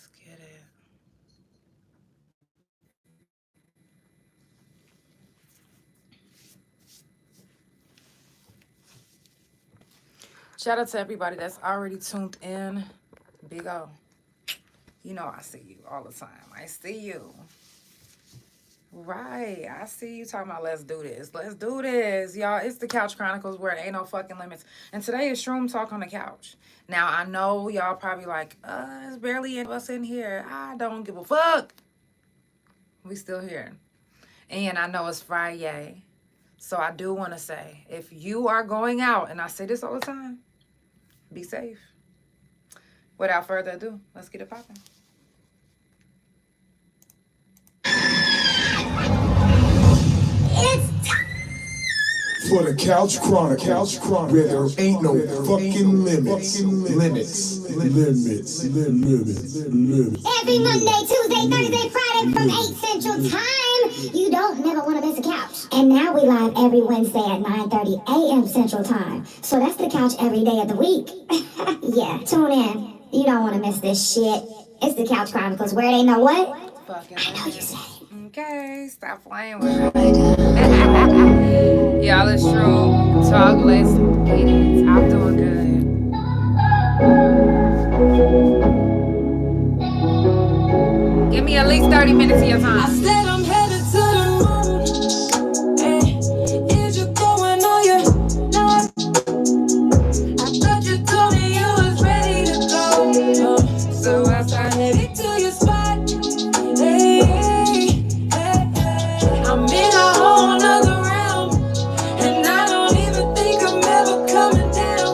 Let's get it. Shout out to everybody that's already tuned in. Big O. You know I see you all the time. I see you. Right. I see you talking about let's do this. Let's do this. Y'all, it's the Couch Chronicles where there ain't no fucking limits. And today is Shroom Talk on the Couch. Now, I know y'all probably like, there's barely any of us in here. I don't give a fuck. We still here. And I know it's Friday. So I do want to say, if you are going out, and I say this all the time, be safe. Without further ado, let's get it popping. For the Couch Chronicles, where there ain't no fucking limits. Every Monday, Tuesday, Thursday, Friday from 8 Central Time. You don't never want to miss a couch. And now we live every Wednesday at 9:30 a.m. Central Time. So that's the couch every day of the week. Yeah, tune in. You don't want to miss this shit. It's the Couch Chronicles, where they know what? Fucking I know you said it. Okay, stop playing with it. Y'all, it's Shroom Talk. Let's get it. I'm doing good. Give me at least 30 minutes of your time. I said I'm headed to the moon. Hey, is you going or you not? I thought you told me you was ready to go. So I started heading to your spot. Hey, I'm in a whole nother realm, and I don't even think I'm ever coming down.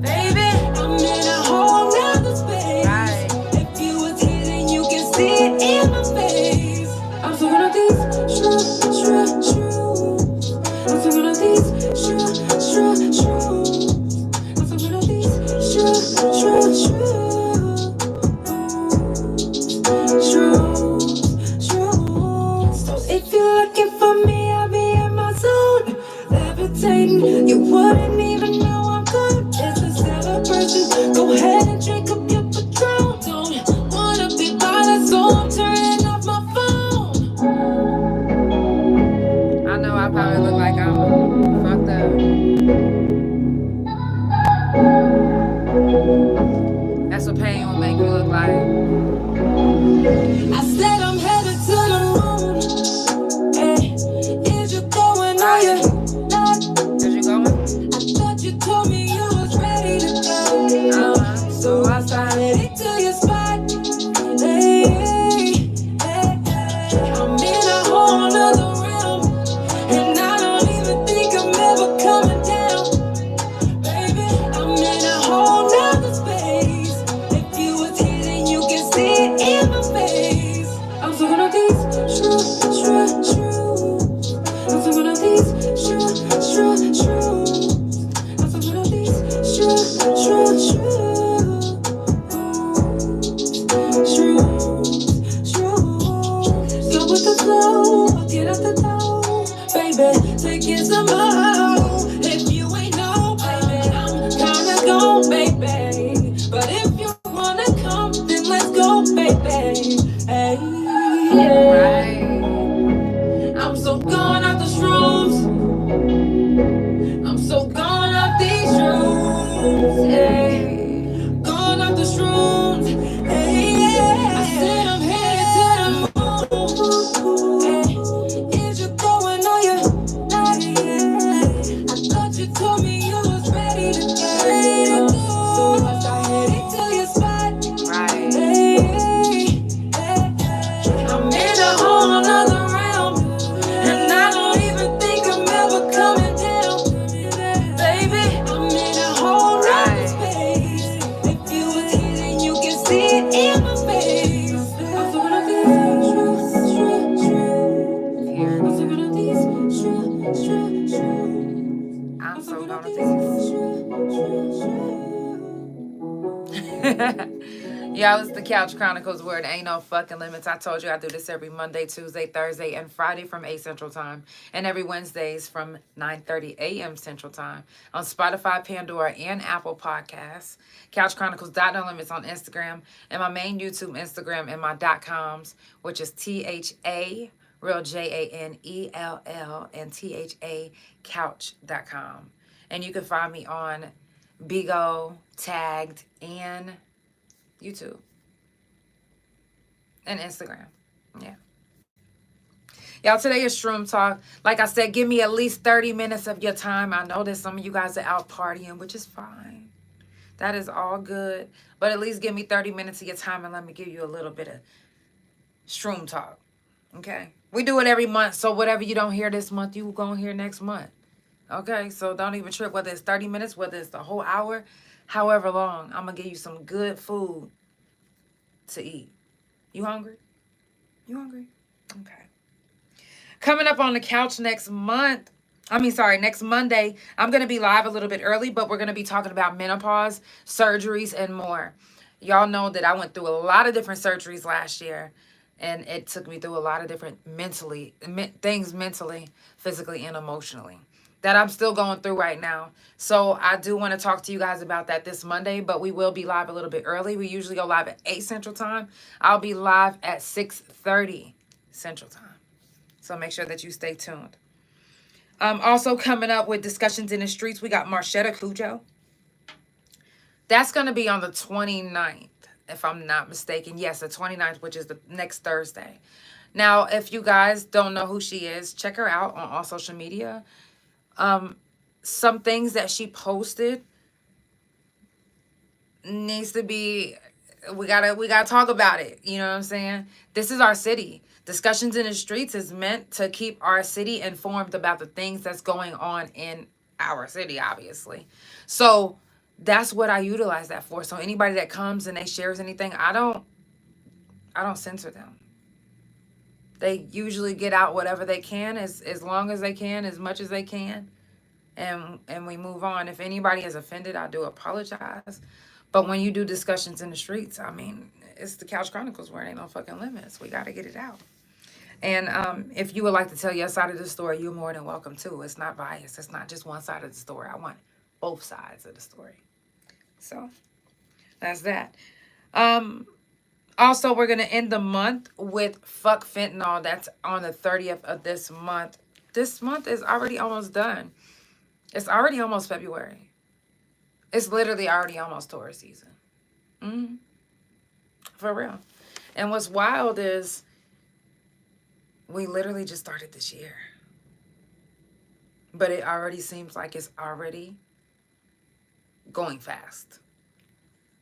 Baby, I'm in a whole nother space. Right. If you was here, then you can see it in my face. I'm so good at these shrooms. I'm so good at these shrooms. I'm so good at these shrooms. So if you're looking for me, I'll be in my zone, levitating. You wouldn't even know I'm good. It's a celebration. Go ahead and drink up your Patron. Don't wanna be bothered, so I'm turning off my phone. I know I probably look like I'm fucked up. That's what pain will make you look like. I said I'm headed to the moon. Hey, is you going or you not? Is you going? I thought you told me you was ready to go. So I started heading to your spot. Hey, I'm in a whole nother realm, and I don't even think I'm ever coming down. Baby, I'm in a whole nother space. If you was here, then you can see it in my face. I'm so good at these shrooms. I'm so good at these shrooms. I'm so good at these shrooms. Go with the flow, get out the door, baby. Take it some more. If you ain't know, baby, I'm kinda gone, baby. But if you wanna come, then let's go, baby. Hey, Right. I'm so gone off the shrooms. I'm so gone off these shrooms. Hey, gone off the shrooms. Hey, I said I'm headed to the moon. Hey, is you going or you not? I thought you told me you was ready to go. So I started heading to your spot. Right. Hey, I'm in a whole Y'all, it's the Couch Chronicles where it ain't no fucking limits. I told you I do this every Monday, Tuesday, Thursday, and Friday from 8 Central Time. And every Wednesdays from 9:30 a.m. Central Time on Spotify, Pandora, and Apple Podcasts. CouchChronicles.No Limits on Instagram. And my main YouTube Instagram and my .coms, which is THA, real JANELL, and THA couch.com. And you can find me on Bigo, Tagged, and YouTube and Instagram. Yeah. Y'all, today is Shroom Talk. Like I said, give me at least 30 minutes of your time. I know that some of you guys are out partying, which is fine. That is all good. But at least give me 30 minutes of your time and let me give you a little bit of Shroom Talk. Okay? We do it every month, so whatever you don't hear this month, you going to hear next month. Okay? So don't even trip whether it's 30 minutes, whether it's the whole hour. However long, I'm going to give you some good food to eat. You hungry? You hungry? Okay. Coming up on the couch next Monday, I'm going to be live a little bit early, but we're going to be talking about menopause, surgeries, and more. Y'all know that I went through a lot of different surgeries last year, and it took me through a lot of different things mentally, physically, and emotionally that I'm still going through right now. So I do want to talk to you guys about that this Monday, but we will be live a little bit early. We usually go live at 8 Central Time. I'll be live at 6:30 Central Time. So make sure that you stay tuned. Also coming up with Discussions in the Streets, we got Marshetta Cudjo. That's going to be on the 29th, if I'm not mistaken. Yes, the 29th, which is the next Thursday. Now, if you guys don't know who she is, check her out on all social media. Some things that she posted needs to be, we gotta talk about it. You know what I'm saying? This is our city. Discussions in the Streets is meant to keep our city informed about the things that's going on in our city, obviously. So that's what I utilize that for. So anybody that comes and they shares anything, I don't censor them. They usually get out whatever they can, as long as they can, as much as they can, and we move on. If anybody is offended, I do apologize. But when you do Discussions in the Streets, I mean, it's the Couch Chronicles where it ain't no fucking limits. We got to get it out. And if you would like to tell your side of the story, you're more than welcome to. It's not biased. It's not just one side of the story. I want both sides of the story. So that's that. Also, we're going to end the month with Fuck Fentanyl. That's on the 30th of this month. This month is already almost done. It's already almost February. It's literally already almost Taurus season. For real. And what's wild is we literally just started this year. But it already seems like it's already going fast.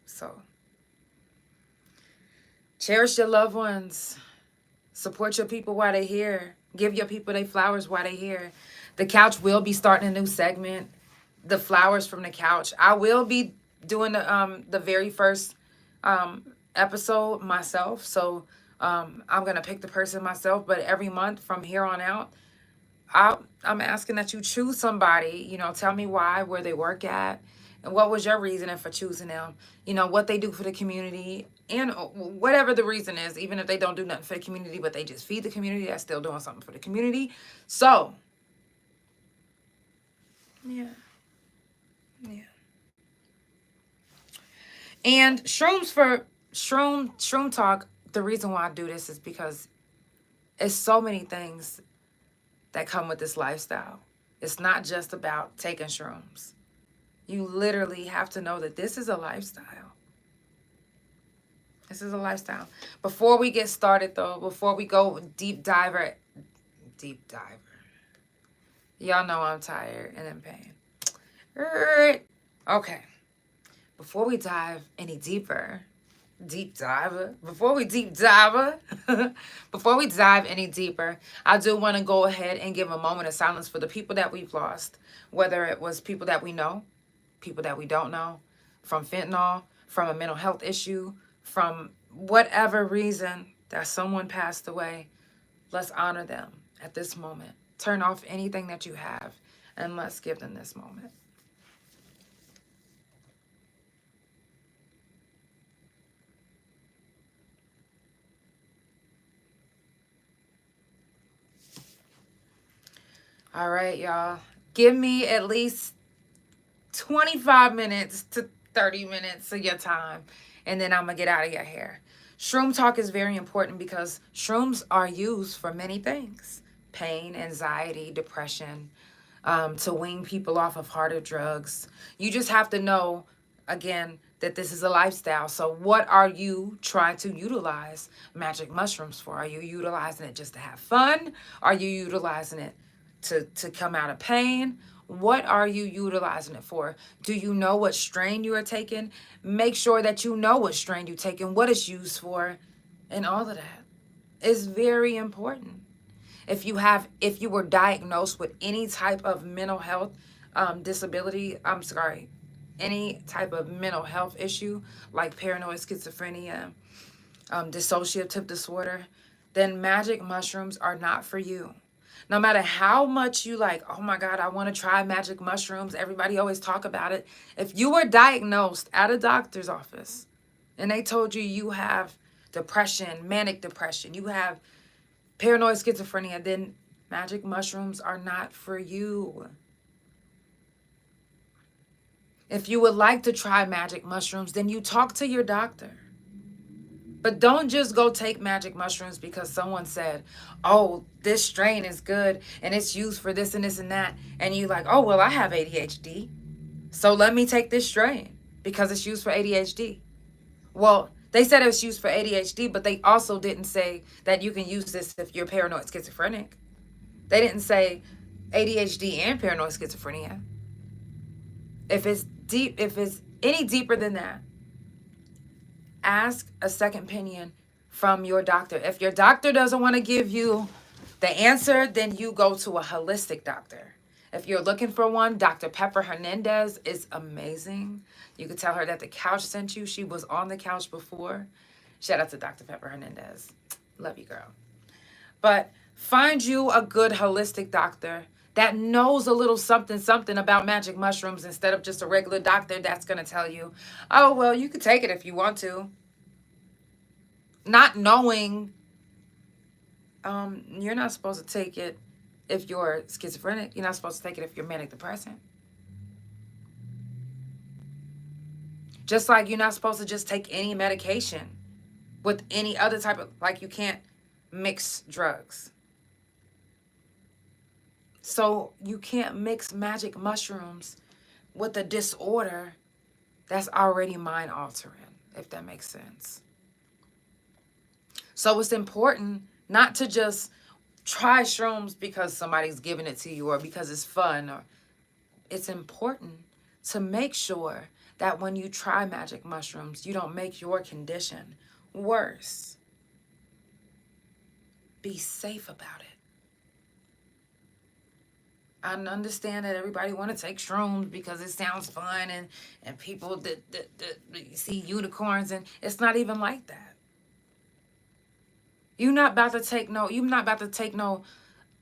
So cherish your loved ones. Support your people while they're here. Give your people their flowers while they're here. The Couch will be starting a new segment, The Flowers from the Couch. I will be doing the very first episode myself. So I'm going to pick the person myself. But every month from here on out, I'm asking that you choose somebody. You know, tell me why, where they work at, and what was your reasoning for choosing them. You know, what they do for the community, and whatever the reason is, even if they don't do nothing for the community, but they just feed the community, that's still doing something for the community. So, yeah. And Shroom Talk, the reason why I do this is because it's so many things that come with this lifestyle. It's not just about taking shrooms. You literally have to know that this is a lifestyle. This is a lifestyle. Before we get started, though, before we go deep diver. Y'all know I'm tired and in pain. Okay. Before we dive any deeper, before we dive any deeper, I do want to go ahead and give a moment of silence for the people that we've lost, whether it was people that we know, people that we don't know, from fentanyl, from a mental health issue, from whatever reason that someone passed away. Let's honor them at this moment. Turn off anything that you have, and let's give them this moment. All right, y'all. Give me at least 25 minutes to 30 minutes of your time, and then I'm going to get out of your hair. Shroom talk is very important because shrooms are used for many things. Pain, anxiety, depression, to wean people off of harder drugs. You just have to know, again, that this is a lifestyle. So what are you trying to utilize magic mushrooms for? Are you utilizing it just to have fun? Are you utilizing it to come out of pain? What are you utilizing it for? Do you know what strain you are taking? Make sure that you know what strain you're taking, what it's used for, and all of that is very important. If you were diagnosed with any type of mental health disability, any type of mental health issue like paranoid schizophrenia, dissociative disorder, then magic mushrooms are not for you. No matter how much you like, oh my God, I want to try magic mushrooms. Everybody always talk about it. If you were diagnosed at a doctor's office and they told you have depression, manic depression, you have paranoid schizophrenia, then magic mushrooms are not for you. If you would like to try magic mushrooms, then you talk to your doctor. But don't just go take magic mushrooms because someone said, oh, this strain is good and it's used for this and this and that. And you like, oh, well, I have ADHD, so let me take this strain because it's used for ADHD. Well, they said it was used for ADHD, but they also didn't say that you can use this if you're paranoid schizophrenic. They didn't say ADHD and paranoid schizophrenia. If it's any deeper than that, ask a second opinion from your doctor. If your doctor doesn't want to give you the answer, then you go to a holistic doctor. If you're looking for one, Dr. Pepper Hernandez is amazing. You could tell her that the couch sent you. She was on the couch before. Shout out to Dr. Pepper Hernandez. Love you, girl. But find you a good holistic doctor that knows a little something about magic mushrooms instead of just a regular doctor that's going to tell you, oh, well, you could take it if you want to. Not knowing you're not supposed to take it if you're schizophrenic. You're not supposed to take it if you're manic depressant. Just like you're not supposed to just take any medication with any other type of, like you can't mix drugs. So you can't mix magic mushrooms with a disorder that's already mind altering, if that makes sense. So it's important not to just try shrooms because somebody's giving it to you or because it's fun. Or it's important to make sure that when you try magic mushrooms, you don't make your condition worse. Be safe about it. I understand that everybody want to take shrooms because it sounds fun and people that see unicorns, and it's not even like that. You're not about to take no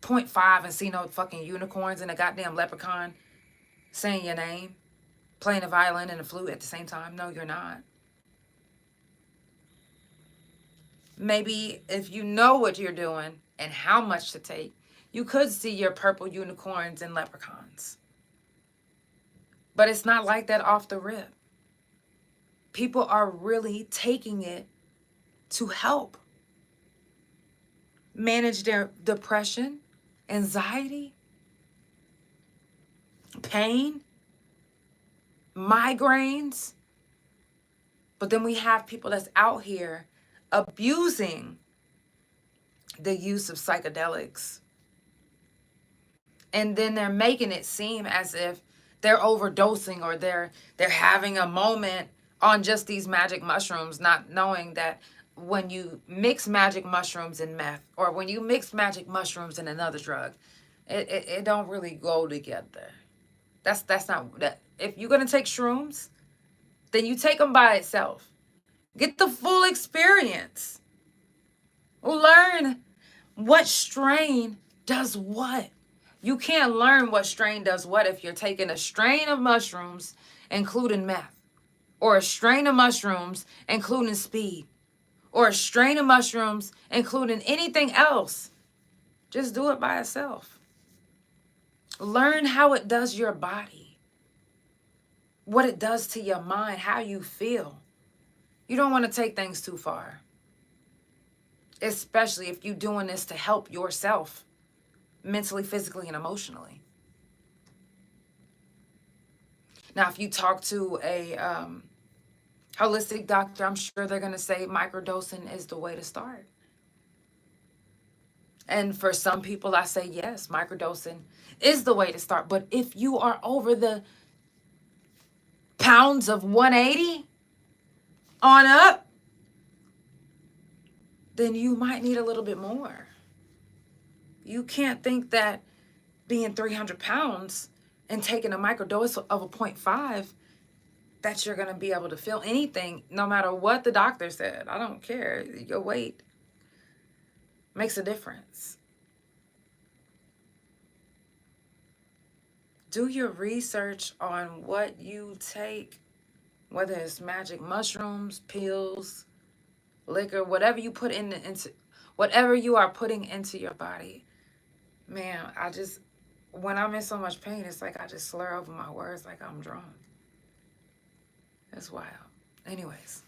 0.5 and see no fucking unicorns and a goddamn leprechaun saying your name, playing a violin and a flute at the same time. No, you're not. Maybe if you know what you're doing and how much to take, you could see your purple unicorns and leprechauns. But it's not like that off the rip. People are really taking it to help manage their depression, anxiety, pain, migraines. But then we have people that's out here abusing the use of psychedelics. And then they're making it seem as if they're overdosing or they're having a moment on just these magic mushrooms, not knowing that when you mix magic mushrooms and meth, or when you mix magic mushrooms and another drug, it don't really go together. That's not that. If you're gonna take shrooms, then you take them by itself. Get the full experience. Learn what strain does what. You can't learn what strain does what if you're taking a strain of mushrooms, including meth, or a strain of mushrooms, including speed, or a strain of mushrooms, including anything else. Just do it by itself. Learn how it does your body, what it does to your mind, how you feel. You don't want to take things too far, especially if you're doing this to help yourself mentally, physically, and emotionally. Now, if you talk to a holistic doctor, I'm sure they're going to say microdosing is the way to start. And for some people, I say, yes, microdosing is the way to start. But if you are over the pounds of 180 on up, then you might need a little bit more. You can't think that being 300 pounds and taking a microdose of a 0.5, that you're going to be able to feel anything, no matter what the doctor said. I don't care. Your weight makes a difference. Do your research on what you take, whether it's magic mushrooms, pills, liquor, whatever you put into whatever you are putting into your body. Man, when I'm in so much pain, it's like I just slur over my words like I'm drunk. That's wild. Anyways,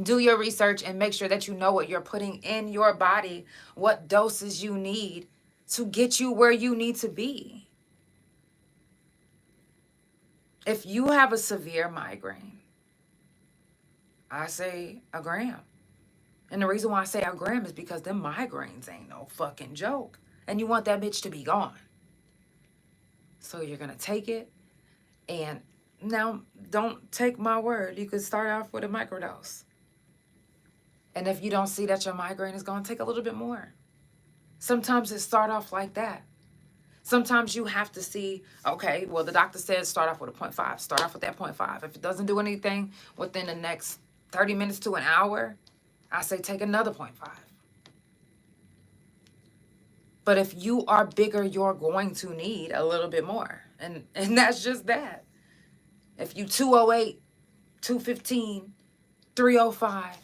do your research and make sure that you know what you're putting in your body, what doses you need to get you where you need to be. If you have a severe migraine, I say a gram. And the reason why I say a gram is because them migraines ain't no fucking joke. And you want that bitch to be gone. So you're going to take it. And now, don't take my word. You could start off with a microdose. And if you don't see that your migraine is going to take a little bit more. Sometimes it start off like that. Sometimes you have to see, okay, well, the doctor says start off with a 0.5. Start off with that 0.5. If it doesn't do anything within the next 30 minutes to an hour, I say take another 0.5. But if you are bigger, you're going to need a little bit more. And that's just that. If you 208, 215, 305,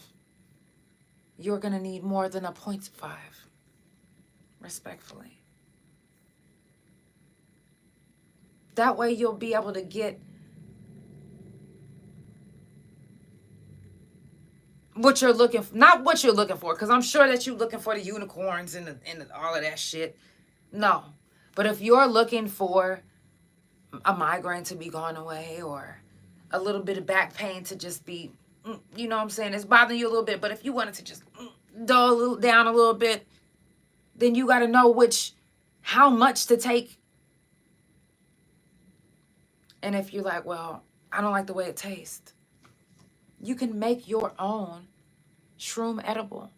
you're going to need more than a 0.5, respectfully. That way you'll be able to get what you're looking for. Not what you're looking for, because I'm sure that you're looking for the unicorns and all of that shit. No. But if you're looking for a migraine to be gone away or a little bit of back pain to just be, you know what I'm saying, it's bothering you a little bit, but if you wanted to just dull down a little bit, then you got to know how much to take. And if you're like, well, I don't like the way it tastes, you can make your own shroom edible.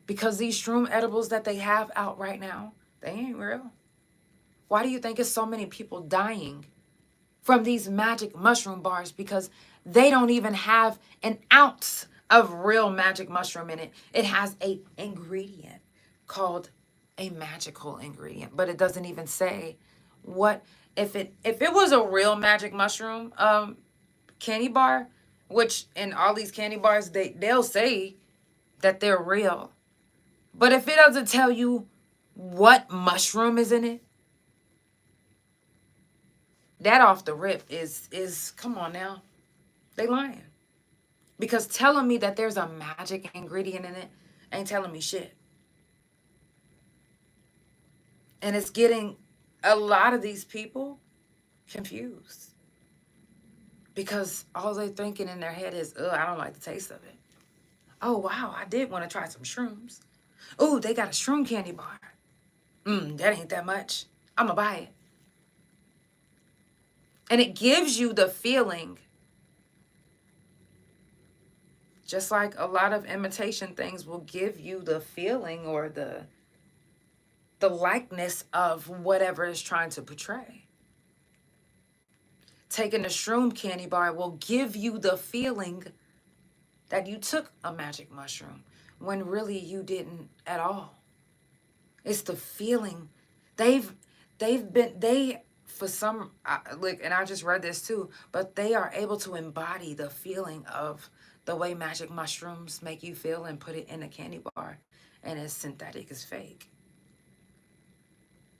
Because these shroom edibles that they have out right now, they ain't real. Why do you think there's so many people dying from these magic mushroom bars? Because they don't even have an ounce of real magic mushroom in it. It has an ingredient called a magical ingredient, but it doesn't even say what. If it was a real magic mushroom candy bar, which in all these candy bars they'll say that they're real, but if it doesn't tell you what mushroom is in it, that off the rip is come on now, they lying. Because telling me that there's a magic ingredient in it ain't telling me shit. And it's getting a lot of these people confused. Because all they're thinking in their head is, I don't like the taste of it. Oh, wow, I did want to try some shrooms. Oh, they got a shroom candy bar. That ain't that much. I'm going to buy it. And it gives you the feeling, just like a lot of imitation things will give you the feeling or the likeness of whatever is trying to portray. Taking a shroom candy bar will give you the feeling that you took a magic mushroom when really you didn't at all. It's the feeling. For some, and I just read this too, but they are able to embody the feeling of the way magic mushrooms make you feel and put it in a candy bar, and it's synthetic, it's fake.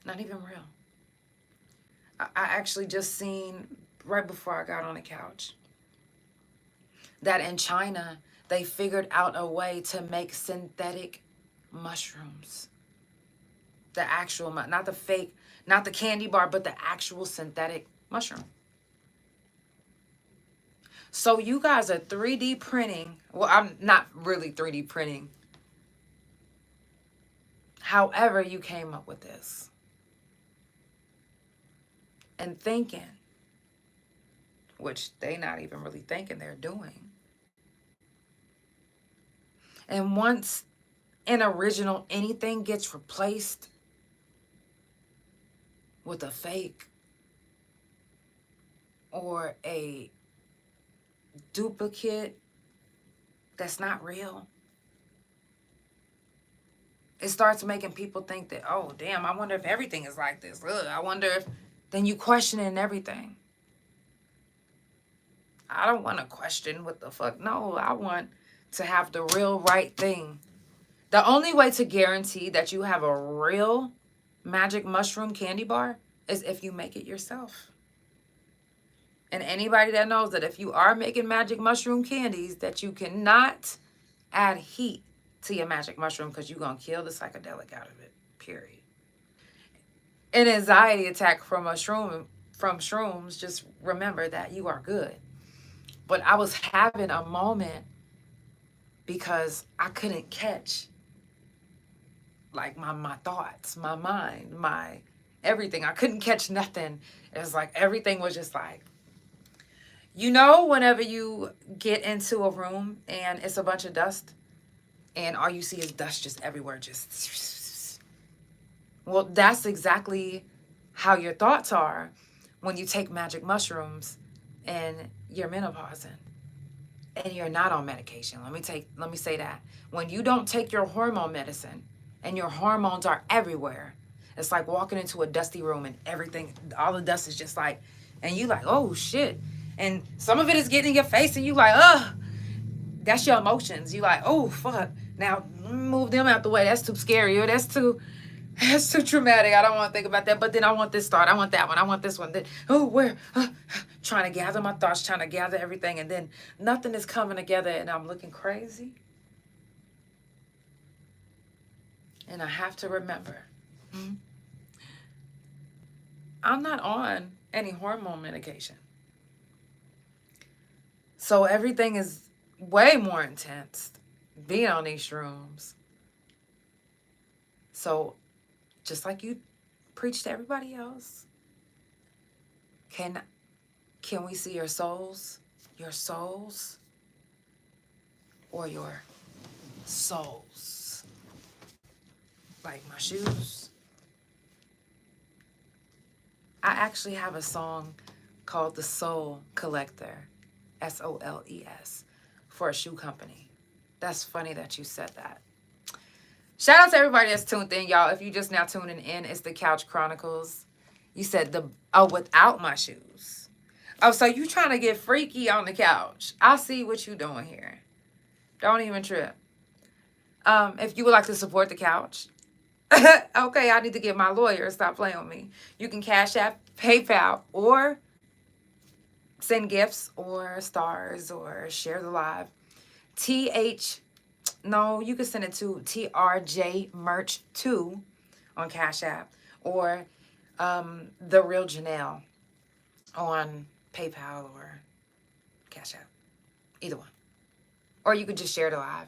Not even real. I actually just seen right before I got on the couch that in China, they figured out a way to make synthetic mushrooms. The actual, not the fake, not the candy bar, but the actual synthetic mushroom. So you guys are 3D printing. Well, I'm not really 3D printing. However, you came up with this. And thinking, which they not even really thinking, they're doing. And once an original anything gets replaced with a fake or a duplicate that's not real, it starts making people think that, oh, damn, I wonder if everything is like this. Ugh, I wonder if, then you questioning everything. I don't want to question what the fuck. No, I want to have the real right thing. The only way to guarantee that you have a real magic mushroom candy bar is if you make it yourself. And anybody that knows that if you are making magic mushroom candies, that you cannot add heat to your magic mushroom because you're going to kill the psychedelic out of it, period. An anxiety attack from shrooms, just remember that you are good. But I was having a moment because I couldn't catch like my thoughts, my mind, my everything. I couldn't catch nothing. It was like everything was just like, you know, whenever you get into a room and it's a bunch of dust and all you see is dust just everywhere, just, well, that's exactly how your thoughts are when you take magic mushrooms and you're menopausing and you're not on medication. Let me say that. When you don't take your hormone medicine and your hormones are everywhere, it's like walking into a dusty room and everything, all the dust is just like, and you like, oh shit. And some of it is getting in your face and you like, ugh, that's your emotions. You like, oh fuck. Now move them out the way. That's too scary. Or that's too traumatic. I don't want to think about that. But then I want this thought. I want that one. I want this one. Then, oh, where? Trying to gather my thoughts, trying to gather everything. And then nothing is coming together and I'm looking crazy. And I have to remember, I'm not on any hormone medication. So everything is way more intense being on these shrooms. So just like you preach to everybody else, can we see your souls? Your souls? Or your souls? Like my shoes. I actually have a song called The Soul Collector, SOLES, for a shoe company. That's funny that you said that. Shout out to everybody that's tuned in, y'all. If you just now tuning in, it's the Couch Chronicles. You said without my shoes. Oh, so you trying to get freaky on the couch. I see what you doing here. Don't even trip. If you would like to support the couch, okay, I need to get my lawyer. Stop playing with me. You can Cash App, PayPal, or send gifts or stars or share the live. You can send it to TRJ Merch 2 on Cash App or The Real Janelle on PayPal or Cash App. Either one. Or you could just share the live.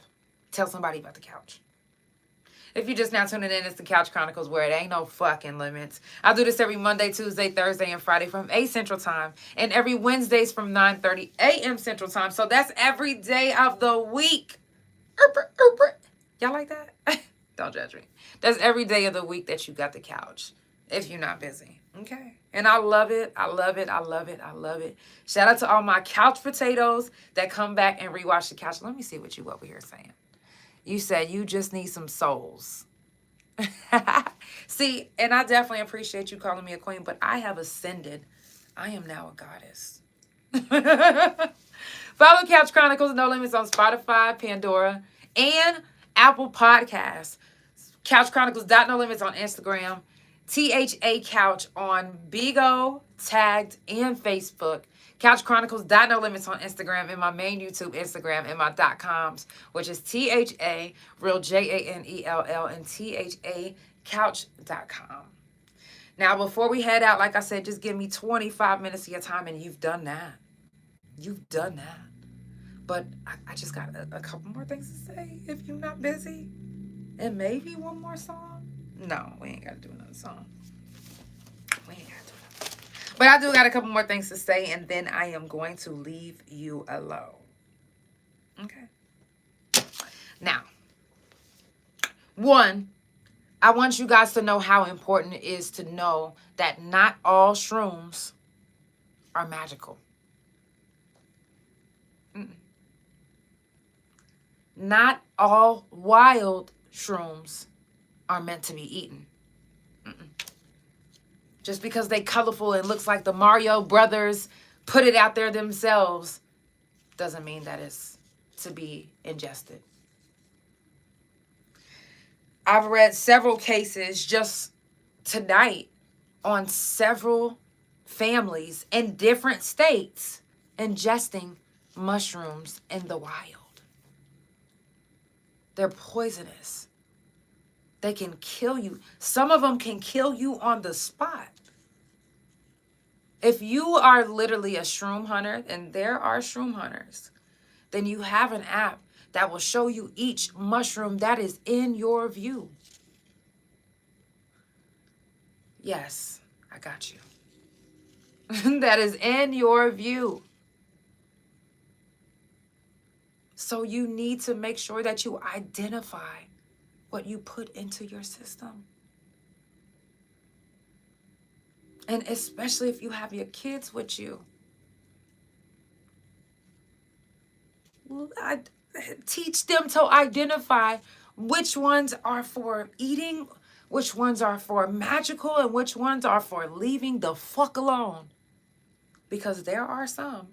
Tell somebody about the couch. If you're just now tuning in, it's the Couch Chronicles where it ain't no fucking limits. I do this every Monday, Tuesday, Thursday, and Friday from 8 Central Time. And every Wednesdays from 9:30 a.m. Central Time. So that's every day of the week. Y'all like that? Don't judge me. That's every day of the week that you got the couch. If you're not busy. Okay. And I love it. I love it. I love it. I love it. Shout out to all my couch potatoes that come back and rewatch the couch. Let me see what you over here saying. You said you just need some souls. See, and I definitely appreciate you calling me a queen, but I have ascended. I am now a goddess. Follow Couch Chronicles No Limits on Spotify, Pandora, and Apple Podcasts. Couch Chronicles.No Limits on Instagram. THA Couch on Bigo, Tagged, and Facebook. Couch Chronicles No Limits on Instagram, and my main YouTube Instagram, and my .coms, which is THA, real JANELL, and THA Couch.com. Now, before we head out, like I said, just give me 25 minutes of your time, and you've done that. You've done that. But I just got a couple more things to say if you're not busy. And maybe one more song. No, we ain't got to do another song. We ain't got to do it. But I do got a couple more things to say, and then I am going to leave you alone. Okay. Now, one, I want you guys to know how important it is to know that not all shrooms are magical. Not all wild shrooms are meant to be eaten. Just because they colorful and looks like the Mario Brothers put it out there themselves doesn't mean that it's to be ingested. I've read several cases just tonight on several families in different states ingesting mushrooms in the wild. They're poisonous. They can kill you. Some of them can kill you on the spot. If you are literally a shroom hunter, and there are shroom hunters, then you have an app that will show you each mushroom that is in your view. Yes, I got you. That is in your view. So you need to make sure that you identify what you put into your system. And especially if you have your kids with you. Teach them to identify which ones are for eating, which ones are for magical, and which ones are for leaving the fuck alone. Because there are some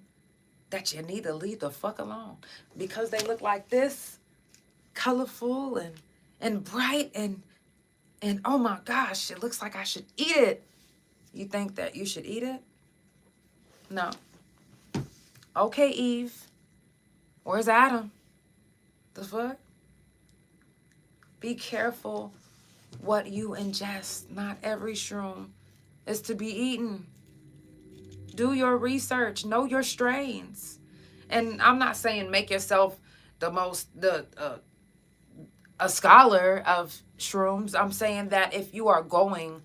that you need to leave the fuck alone. Because they look like this, colorful and bright and oh my gosh, it looks like I should eat it. You think that you should eat it? No. Okay, Eve. Where's Adam? The fuck? Be careful what you ingest. Not every shroom is to be eaten. Do your research. Know your strains. And I'm not saying make yourself a scholar of shrooms. I'm saying that if you are going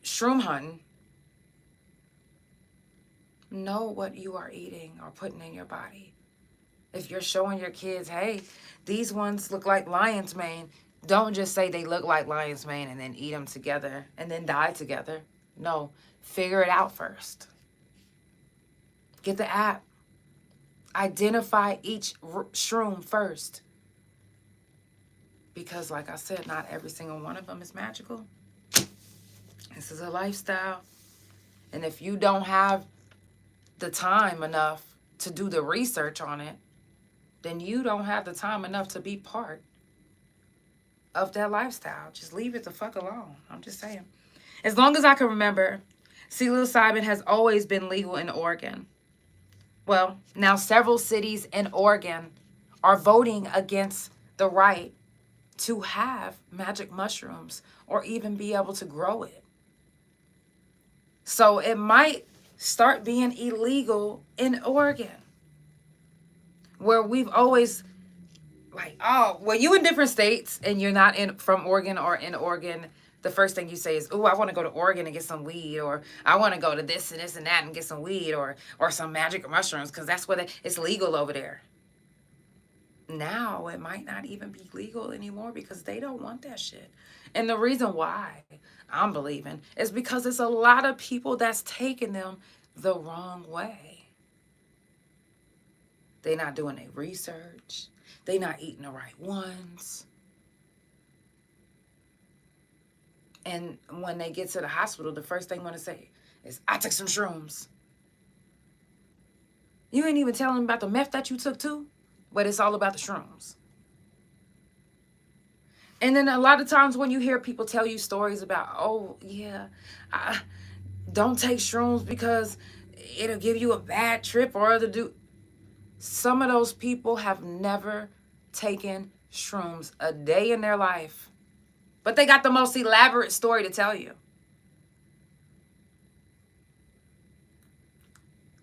shroom hunting, know what you are eating or putting in your body. If you're showing your kids, hey, these ones look like lion's mane, don't just say they look like lion's mane and then eat them together and then die together. No, figure it out first. Get the app. Identify each shroom first. Because like I said, not every single one of them is magical. This is a lifestyle. And if you don't have the time enough to do the research on it, then you don't have the time enough to be part of that lifestyle. Just leave it the fuck alone. I'm just saying. As long as I can remember, psilocybin has always been legal in Oregon. Well, now several cities in Oregon are voting against the right to have magic mushrooms or even be able to grow it. So it might start being illegal in Oregon, where we've always like, oh, well, you in different states and you're not from Oregon or in Oregon, the first thing you say is, oh, I want to go to Oregon and get some weed, or I want to go to this and this and that and get some weed or some magic mushrooms because that's what it's legal over there. Now it might not even be legal anymore because they don't want that shit. And the reason why I'm believing is because it's a lot of people that's taking them the wrong way. They're not doing their research. They're not eating the right ones. And when they get to the hospital, the first thing they want to say is, I took some shrooms. You ain't even telling them about the meth that you took too, but it's all about the shrooms. And then a lot of times when you hear people tell you stories about, oh, yeah, don't take shrooms because it'll give you a bad trip or other do. Some of those people have never taken shrooms a day in their life, but they got the most elaborate story to tell you.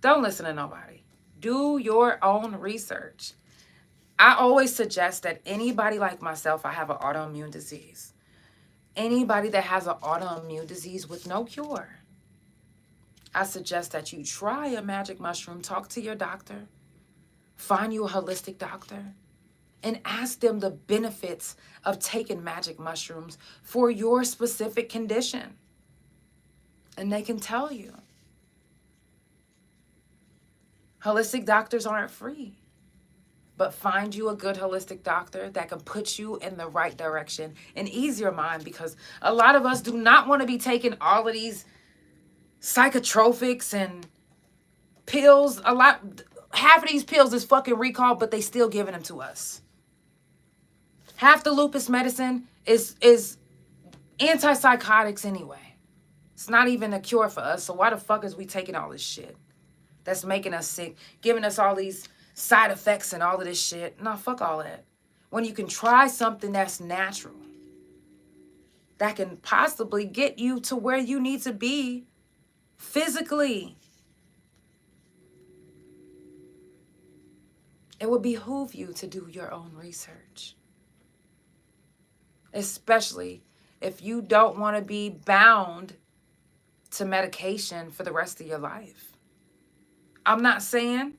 Don't listen to nobody. Do your own research. I always suggest that anybody like myself, I have an autoimmune disease. Anybody that has an autoimmune disease with no cure, I suggest that you try a magic mushroom. Talk to your doctor. Find you a holistic doctor. And ask them the benefits of taking magic mushrooms for your specific condition. And they can tell you. Holistic doctors aren't free. But find you a good holistic doctor that can put you in the right direction and ease your mind, because a lot of us do not want to be taking all of these psychotropics and pills. Half of these pills is fucking recalled, but they still giving them to us. Half the lupus medicine is antipsychotics anyway. It's not even a cure for us. So why the fuck is we taking all this shit that's making us sick, giving us all these side effects and all of this shit? No, fuck all that. When you can try something that's natural, that can possibly get you to where you need to be physically. It would behoove you to do your own research. Especially if you don't want to be bound to medication for the rest of your life. I'm not saying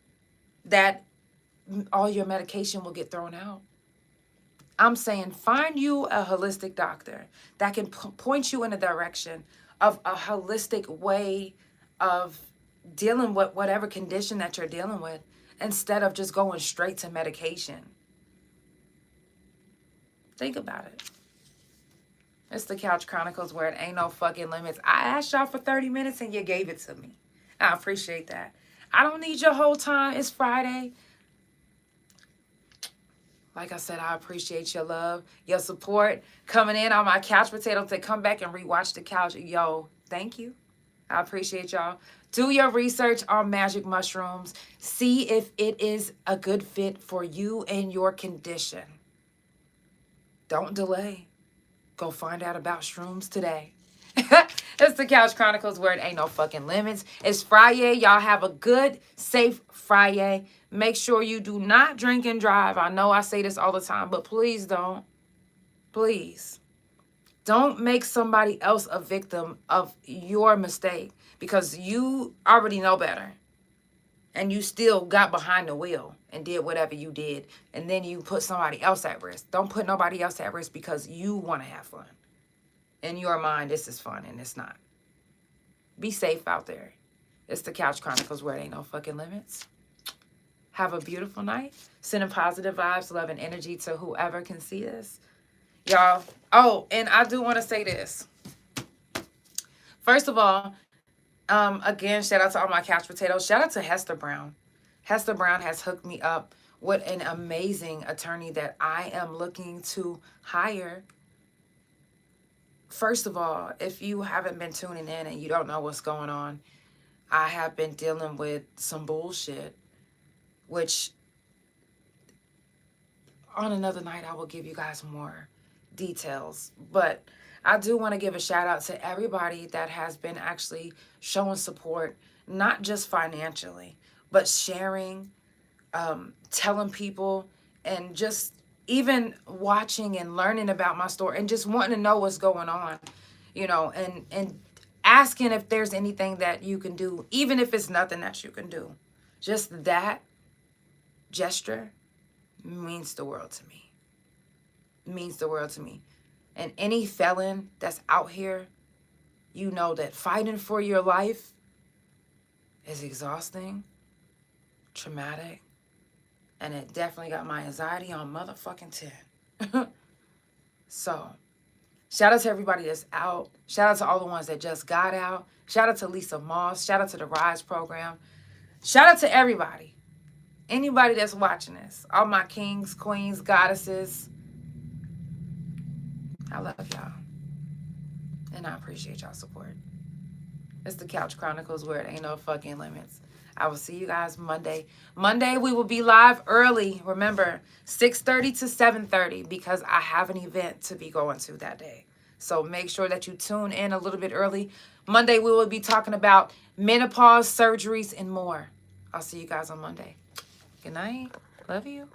that all your medication will get thrown out. I'm saying find you a holistic doctor that can point you in a direction of a holistic way of dealing with whatever condition that you're dealing with, instead of just going straight to medication. Think about it. It's the Couch Chronicles, where it ain't no fucking limits. I asked y'all for 30 minutes and you gave it to me. I appreciate that. I don't need your whole time. It's Friday. Like I said, I appreciate your love, your support, coming in on my couch potato to come back and rewatch the couch. Yo, thank you. I appreciate y'all. Do your research on magic mushrooms. See if it is a good fit for you and your condition. Don't delay. Go find out about shrooms today. It's the Couch Chronicles, where it ain't no fucking limits. It's Friday. Y'all have a good, safe Friday. Make sure you do not drink and drive. I know I say this all the time, but please don't. Please. Don't make somebody else a victim of your mistake, because you already know better. And you still got behind the wheel and did whatever you did. And then you put somebody else at risk. Don't put nobody else at risk because you want to have fun. In your mind, this is fun, and it's not. Be safe out there. It's the Couch Chronicles, where it ain't no fucking limits. Have a beautiful night. Sending positive vibes, love, and energy to whoever can see this. Y'all. Oh, and I do want to say this. First of all, again, shout out to all my couch potatoes. Shout out to Hester Brown. Hester Brown has hooked me up with an amazing attorney that I am looking to hire. First of all, if you haven't been tuning in and you don't know what's going on, I have been dealing with some bullshit, which on another night I will give you guys more details. But I do want to give a shout out to everybody that has been actually showing support, not just financially, but sharing, telling people, and just even watching and learning about my story and just wanting to know what's going on, you know, and asking if there's anything that you can do, even if it's nothing that you can do. Just that gesture means the world to me. Means the world to me. And any felon that's out here, you know that fighting for your life is exhausting, traumatic, and it definitely got my anxiety on motherfucking 10. So, shout out to everybody that's out. Shout out to all the ones that just got out. Shout out to Lisa Moss. Shout out to the Rise program. Shout out to everybody. Anybody that's watching this. All my kings, queens, goddesses. I love y'all. And I appreciate y'all support. It's the Couch Chronicles where it ain't no fucking limits. I will see you guys Monday. Monday, we will be live early. Remember, 6:30 to 7:30 because I have an event to be going to that day. So make sure that you tune in a little bit early. Monday, we will be talking about menopause, surgeries, and more. I'll see you guys on Monday. Good night. Love you.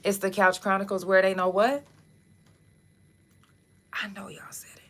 It's the Couch Chronicles where it ain't no what? I know y'all said it.